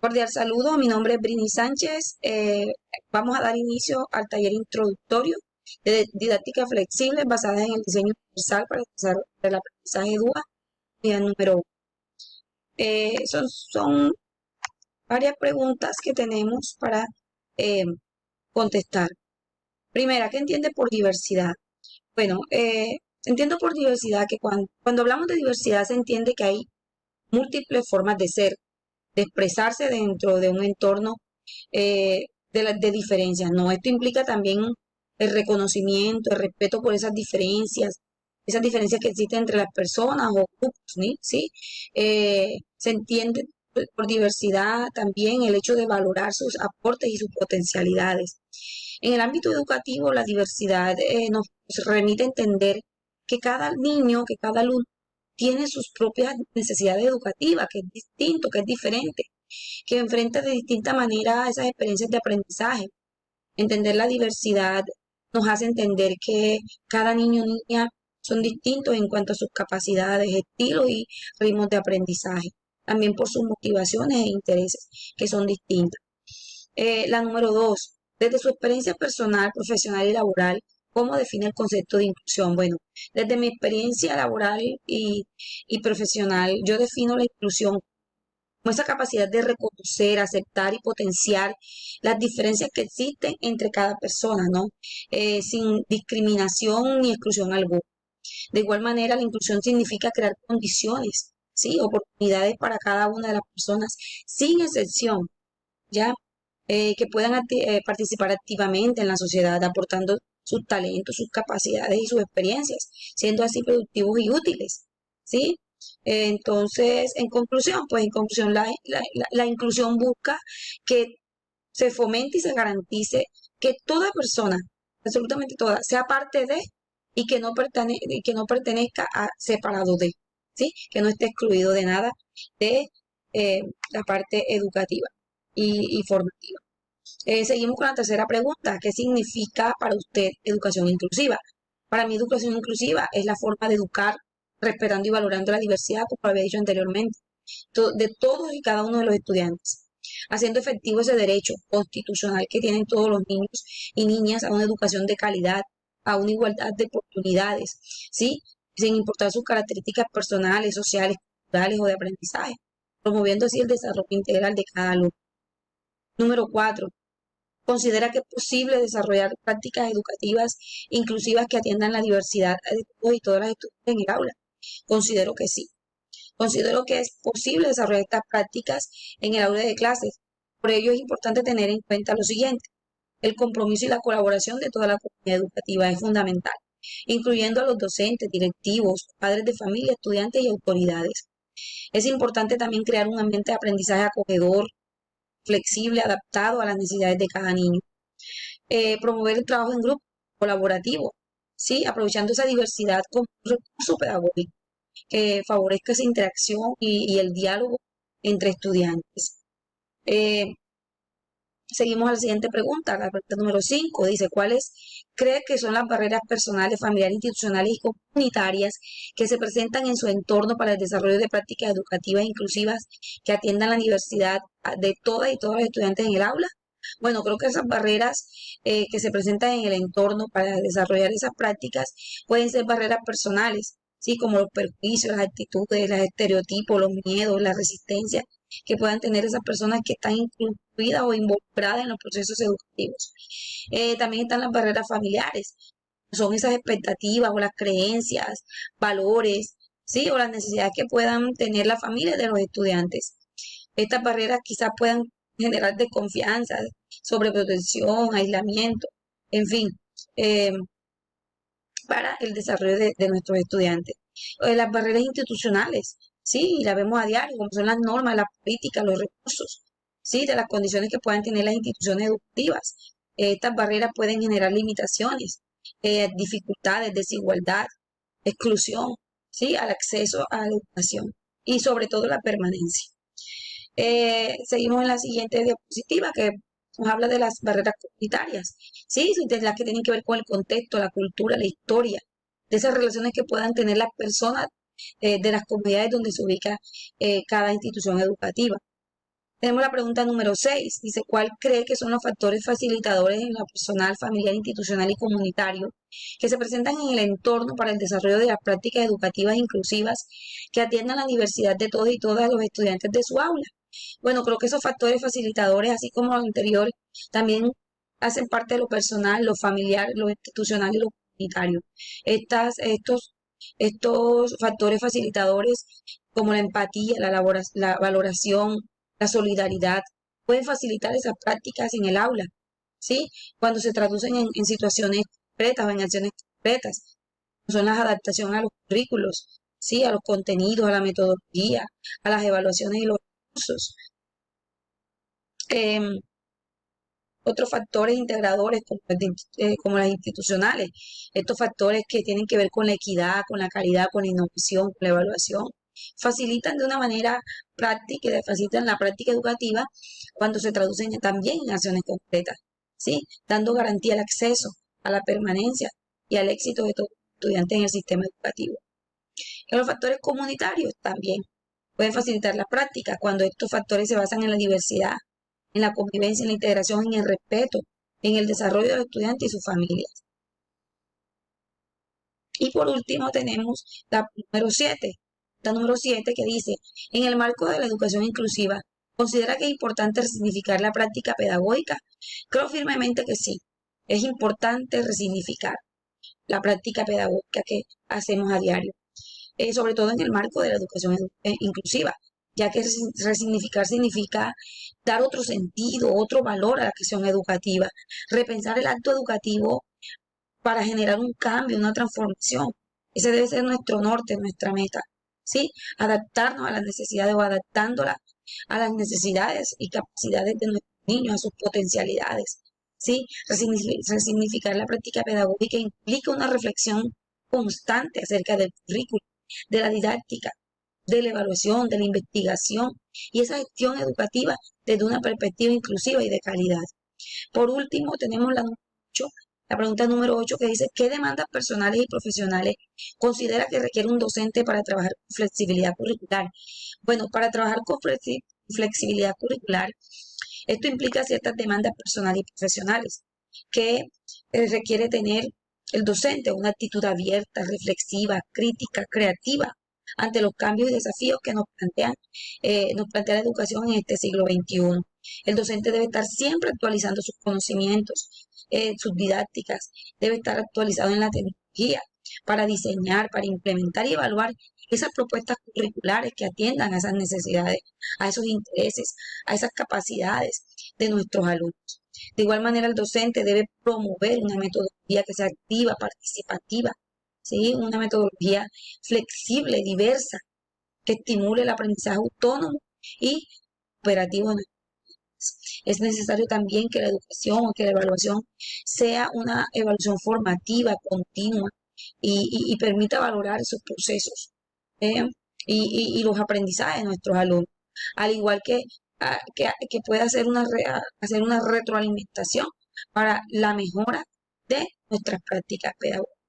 Cordial saludo, mi nombre es Brini Sánchez. Vamos a dar inicio al taller introductorio de didáctica flexible basada en el diseño universal para el desarrollo del aprendizaje DUA, día número 1. Son varias preguntas que tenemos para eh, contestar. Primera, ¿qué entiende por diversidad? Bueno, entiendo por diversidad que cuando hablamos de diversidad se entiende que hay múltiples formas de ser, de expresarse dentro de un entorno de diferencias, ¿no? Esto implica también el reconocimiento, el respeto por esas diferencias que existen entre las personas o grupos, ¿sí? Se entiende por diversidad también el hecho de valorar sus aportes y sus potencialidades. En el ámbito educativo, la diversidad nos remite a entender que cada niño, que cada alumno tiene sus propias necesidades educativas, que es distinto, que es diferente, que enfrenta de distinta manera esas experiencias de aprendizaje. Entender la diversidad nos hace entender que cada niño o niña son distintos en cuanto a sus capacidades, estilos y ritmos de aprendizaje, también por sus motivaciones e intereses, que son distintas. La número 2, desde su experiencia personal, profesional y laboral, ¿cómo define el concepto de inclusión? Bueno, desde mi experiencia laboral y profesional, yo defino la inclusión como esa capacidad de reconocer, aceptar y potenciar las diferencias que existen entre cada persona, ¿no? Sin discriminación ni exclusión alguna. De igual manera, la inclusión significa crear condiciones, ¿sí? Oportunidades para cada una de las personas, sin excepción, ¿ya? Que puedan participar activamente en la sociedad, aportando sus talentos, sus capacidades y sus experiencias, siendo así productivos y útiles, ¿sí? Entonces, en conclusión, la inclusión busca que se fomente y se garantice que toda persona, absolutamente toda, sea parte de y que no pertenezca a separado de, ¿sí? Que no esté excluido de nada de la parte educativa y formativa. Seguimos con la tercera pregunta. ¿Qué significa para usted educación inclusiva? Para mí, educación inclusiva es la forma de educar respetando y valorando la diversidad, como había dicho anteriormente, de todos y cada uno de los estudiantes, haciendo efectivo ese derecho constitucional que tienen todos los niños y niñas a una educación de calidad, a una igualdad de oportunidades, ¿sí? Sin importar sus características personales, sociales, culturales o de aprendizaje, promoviendo así el desarrollo integral de cada alumno. Número 4. Considera que es posible desarrollar prácticas educativas inclusivas que atiendan la diversidad de todos y todas las estudiantes en el aula. Considero que sí. Considero que es posible desarrollar estas prácticas en el aula de clases. Por ello es importante tener en cuenta lo siguiente. El compromiso y la colaboración de toda la comunidad educativa es fundamental, incluyendo a los docentes, directivos, padres de familia, estudiantes y autoridades. Es importante también crear un ambiente de aprendizaje acogedor, flexible, adaptado a las necesidades de cada niño. Promover el trabajo en grupo colaborativo, ¿sí? Aprovechando esa diversidad como un recurso pedagógico que favorezca esa interacción y el diálogo entre estudiantes. Eh, Seguimos a la siguiente pregunta, la pregunta número 5, dice, ¿cuáles cree que son las barreras personales, familiares, institucionales y comunitarias que se presentan en su entorno para el desarrollo de prácticas educativas inclusivas que atiendan la diversidad de todas y todos los estudiantes en el aula? Bueno, creo que esas barreras que se presentan en el entorno para desarrollar esas prácticas pueden ser barreras personales, ¿sí? Como los perjuicios, las actitudes, los estereotipos, los miedos, la resistencia que puedan tener esas personas que están incluidas o involucradas en los procesos educativos. También están las barreras familiares, son esas expectativas o las creencias, valores, ¿sí? O las necesidades que puedan tener las familias de los estudiantes. Estas barreras quizás puedan generar desconfianza, sobreprotección, aislamiento, en fin, eh, para el desarrollo de nuestros estudiantes. Las barreras institucionales, sí, y las vemos a diario, como son las normas, las políticas, los recursos, sí, de las condiciones que puedan tener las instituciones educativas. Estas barreras pueden generar limitaciones, dificultades, desigualdad, exclusión, sí, al acceso a la educación y sobre todo la permanencia. Seguimos en la siguiente diapositiva que nos habla de las barreras comunitarias, ¿sí? De las que tienen que ver con el contexto, la cultura, la historia, de esas relaciones que puedan tener las personas de las comunidades donde se ubica cada institución educativa. Tenemos la pregunta número 6. Dice, ¿cuál cree que son los factores facilitadores en lo personal, familiar, institucional y comunitario que se presentan en el entorno para el desarrollo de las prácticas educativas inclusivas que atiendan la diversidad de todos y todas los estudiantes de su aula? Bueno, creo que esos factores facilitadores, así como lo anterior, también hacen parte de lo personal, lo familiar, lo institucional y lo comunitario. Estos factores facilitadores, como la empatía, la valoración, la solidaridad, pueden facilitar esas prácticas en el aula, ¿sí? Cuando se traducen en situaciones concretas o en acciones concretas, son las adaptaciones a los currículos, ¿sí? A los contenidos, a la metodología, a las evaluaciones y los recursos. Em, Otros factores integradores como las institucionales, estos factores que tienen que ver con la equidad, con la calidad, con la innovación, con la evaluación, facilitan de una manera práctica, facilitan la práctica educativa cuando se traducen también en acciones concretas, ¿sí? Dando garantía al acceso, a la permanencia y al éxito de todos los estudiantes en el sistema educativo. Y los factores comunitarios también pueden facilitar la práctica cuando estos factores se basan en la diversidad, en la convivencia, en la integración, en el respeto, en el desarrollo de los estudiantes y sus familias. Y por último tenemos la número 7 que dice, en el marco de la educación inclusiva, ¿considera que es importante resignificar la práctica pedagógica? Creo firmemente que sí. Es importante resignificar la práctica pedagógica que hacemos a diario, sobre todo en el marco de la educación inclusiva, ya que resignificar significa dar otro sentido, otro valor a la acción educativa, repensar el acto educativo para generar un cambio, una transformación. Ese debe ser nuestro norte, nuestra meta, ¿sí? Adaptarnos a las necesidades o adaptándolas a las necesidades y capacidades de nuestros niños, a sus potencialidades, ¿sí? Resignificar la práctica pedagógica implica una reflexión constante acerca del currículo, de la didáctica, de la evaluación, de la investigación y esa gestión educativa desde una perspectiva inclusiva y de calidad. Por último, tenemos la pregunta número 8 que dice, ¿qué demandas personales y profesionales considera que requiere un docente para trabajar con flexibilidad curricular? Bueno, para trabajar con flexibilidad curricular, esto implica ciertas demandas personales y profesionales que requiere tener el docente, una actitud abierta, reflexiva, crítica, creativa ante los cambios y desafíos que nos plantea la educación en este siglo XXI. El docente debe estar siempre actualizando sus conocimientos, sus didácticas, debe estar actualizado en la tecnología para diseñar, para implementar y evaluar esas propuestas curriculares que atiendan a esas necesidades, a esos intereses, a esas capacidades de nuestros alumnos. De igual manera, el docente debe promover una metodología que sea activa, participativa, ¿sí? Una metodología flexible, diversa, que estimule el aprendizaje autónomo y operativo. Es necesario también que la educación o que la evaluación sea una evaluación formativa, continua y permita valorar esos procesos ¿eh? y los aprendizajes de nuestros alumnos, al igual que pueda hacer una retroalimentación para la mejora de nuestras prácticas pedagógicas.